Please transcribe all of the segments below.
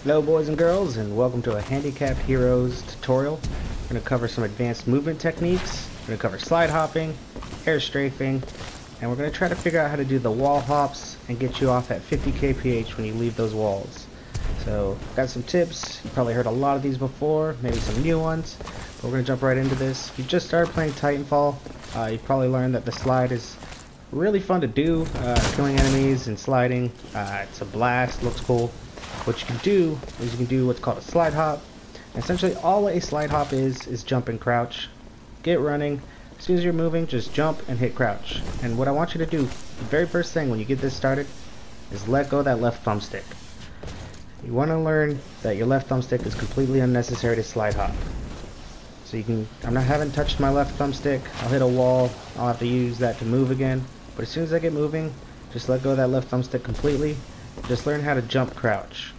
Hello boys and girls, and welcome to a Handicapped Heroes tutorial. We're going to cover some advanced movement techniques. We're going to cover slide hopping, air strafing, and we're going to try to figure out how to do the wall hops and get you off at 50 kph when you leave those walls. So, got some tips. You probably heard a lot of these before, maybe some new ones, but we're going to jump right into this. If you just started playing Titanfall, you've probably learned that the slide is really fun to do, killing enemies and sliding. It's a blast, looks cool. What you can do is you can do what's called a slide hop. And essentially all a slide hop is jump and crouch. Get running. As soon as you're moving, just jump and hit crouch. And what I want you to do, the very first thing when you get this started, is let go of that left thumbstick. You want to learn that your left thumbstick is completely unnecessary to slide hop. So you can, haven't touched my left thumbstick. I'll hit a wall, I'll have to use that to move again. But as soon as I get moving, just let go of that left thumbstick completely. Just learn how to jump crouch.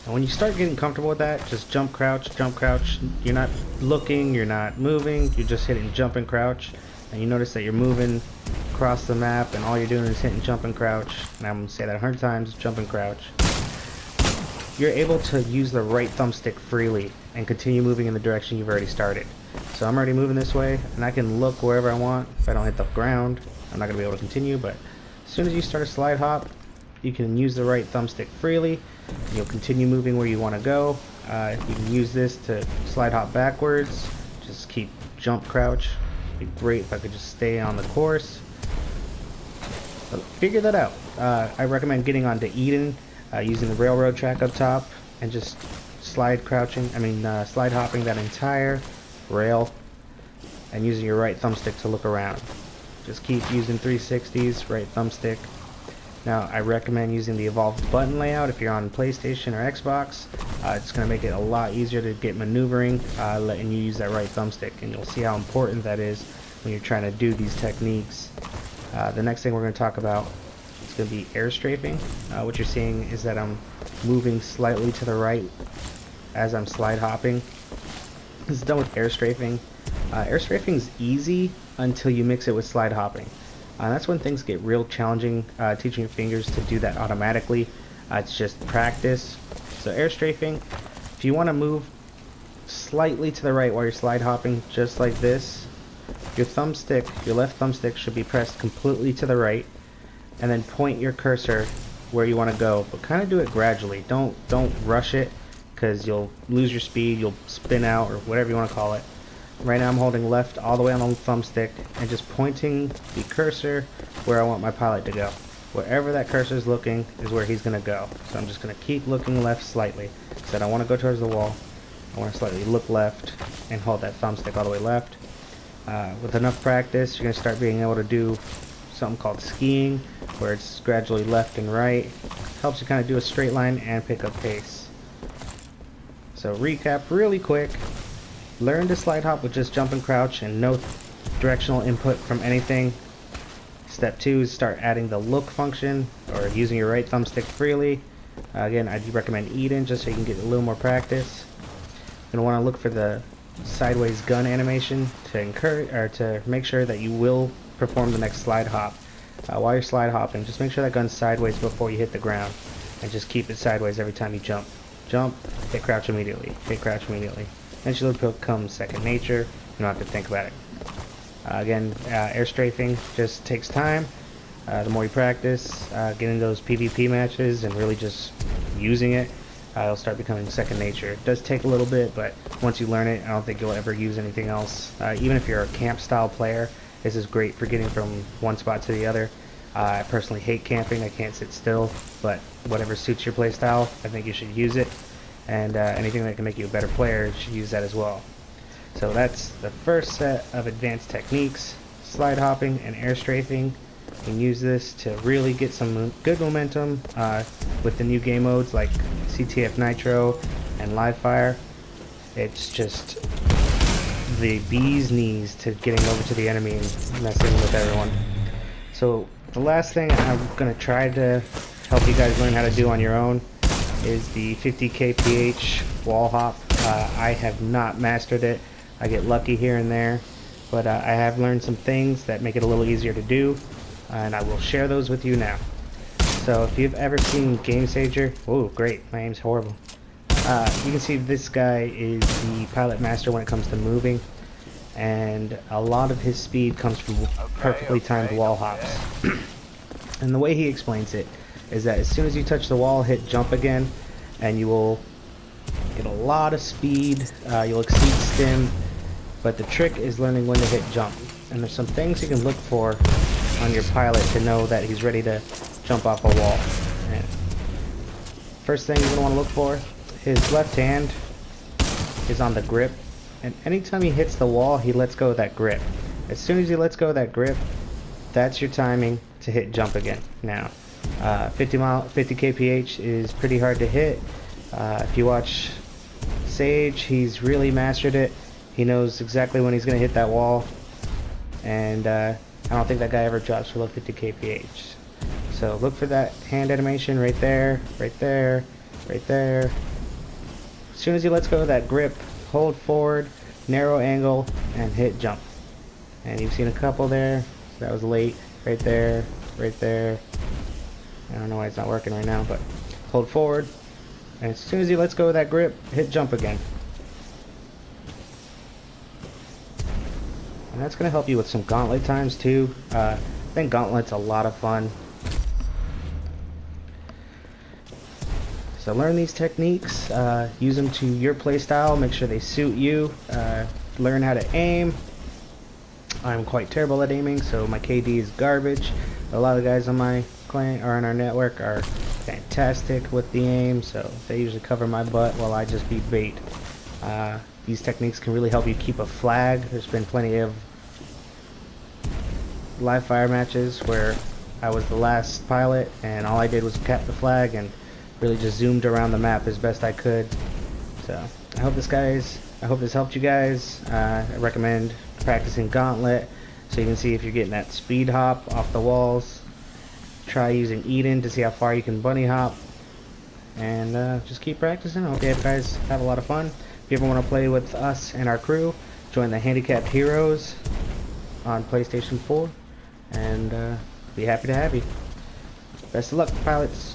And when you start getting comfortable with that, just jump crouch. You're not looking, you're not moving, you're just hitting jump and crouch. And you notice that you're moving across the map and all you're doing is hitting jump and crouch. And I'm going to say that 100 times, jump and crouch. You're able to use the right thumbstick freely and continue moving in the direction you've already started. So I'm already moving this way and I can look wherever I want. If I don't hit the ground, I'm not going to be able to continue, but as soon as you start a slide hop, you can use the right thumbstick freely. You'll continue moving where you want to go. You can use this to slide hop backwards. Just keep jump crouch. It'd be great if I could just stay on the course. So figure that out. I recommend getting onto Eden using the railroad track up top and just slide hopping that entire rail and using your right thumbstick to look around. Just keep using 360s, right thumbstick. Now, I recommend using the evolved button layout if you're on PlayStation or Xbox. It's going to make it a lot easier to get maneuvering, letting you use that right thumbstick, and you'll see how important that is when you're trying to do these techniques. The next thing we're going to talk about is going to be air strafing. What you're seeing is that I'm moving slightly to the right as I'm slide hopping. This is done with air strafing. Air strafing is easy until you mix it with slide hopping. That's when things get real challenging, teaching your fingers to do that automatically. It's just practice. So air strafing, if you want to move slightly to the right while you're slide hopping, just like this, your left thumbstick should be pressed completely to the right, and then point your cursor where you want to go, but kind of do it gradually. Don't rush it, because you'll lose your speed, you'll spin out, or whatever you want to call it. Right now I'm holding left all the way on the thumbstick and just pointing the cursor where I want my pilot to go. Wherever that cursor is looking is where he's going to go. So I'm just going to keep looking left slightly. So I don't want to go towards the wall. I want to slightly look left and hold that thumbstick all the way left. With enough practice, you're going to start being able to do something called skiing, where it's gradually left and right. Helps you kind of do a straight line and pick up pace. So recap really quick. Learn to slide hop with just jump and crouch and no directional input from anything. Step 2 is start adding the look function or using your right thumbstick freely. Again, I'd recommend Eden just so you can get a little more practice. You're going to want to look for the sideways gun animation to make sure that you will perform the next slide hop. While you're slide hopping, just make sure that gun's sideways before you hit the ground and just keep it sideways every time you jump. Jump, hit crouch immediately, hit crouch immediately. Eventually it'll become second nature. You don't have to think about it. Again, air strafing just takes time. The more you practice, getting those PvP matches and really just using it, it'll start becoming second nature. It does take a little bit, but once you learn it, I don't think you'll ever use anything else. Even if you're a camp style player, this is great for getting from one spot to the other. I personally hate camping. I can't sit still, but whatever suits your playstyle, I think you should use it. And anything that can make you a better player, you should use that as well. So that's the first set of advanced techniques, slide hopping and air strafing. You can use this to really get some good momentum with the new game modes like CTF Nitro and Live Fire. It's just the bee's knees to getting over to the enemy and messing with everyone. So the last thing I'm going to try to help you guys learn how to do on your own is the 50 kph wall hop. I have not mastered it. I get lucky here and there, but I have learned some things that make it a little easier to do, and I will share those with you now. So if you've ever seen Game Sager, oh great, my aim's horrible. You can see this guy is the pilot master when it comes to moving, and a lot of his speed comes from perfectly timed wall hops. And the way he explains it is that as soon as you touch the wall, hit jump again, and you will get a lot of speed. You'll exceed stim, but the trick is learning when to hit jump. And there's some things you can look for on your pilot to know that he's ready to jump off a wall. And first thing you're going to want to look for, his left hand is on the grip, and anytime he hits the wall, he lets go of that grip. As soon as he lets go of that grip, that's your timing to hit jump again. Now, 50 kph is pretty hard to hit. If you watch Sage, he's really mastered it. He knows exactly when he's going to hit that wall, and I don't think that guy ever drops below 50 kph. So look for that hand animation right there, right there, right there. As soon as he lets go of that grip, hold forward, narrow angle, and hit jump. And you've seen a couple there. So that was late. Right there, right there. I don't know why it's not working right now, but hold forward. And as soon as he lets go of that grip, hit jump again. And that's going to help you with some gauntlet times too. I think gauntlet's a lot of fun. So learn these techniques, use them to your playstyle, make sure they suit you, learn how to aim. I'm quite terrible at aiming, so my KD is garbage. A lot of the guys on my client or on our network are fantastic with the aim, so they usually cover my butt while I just beat bait. These techniques can really help you keep a flag. There's been plenty of live fire matches where I was the last pilot and all I did was cap the flag and really just zoomed around the map as best I could. So I hope this helped you guys. I recommend practicing Gauntlet so you can see if you're getting that speed hop off the walls. Try using Eden to see how far you can bunny hop, and just keep practicing. I hope you guys have a lot of fun. If you ever want to play with us and our crew, join the Handicapped Heroes on PlayStation 4, and be happy to have you. Best of luck, pilots.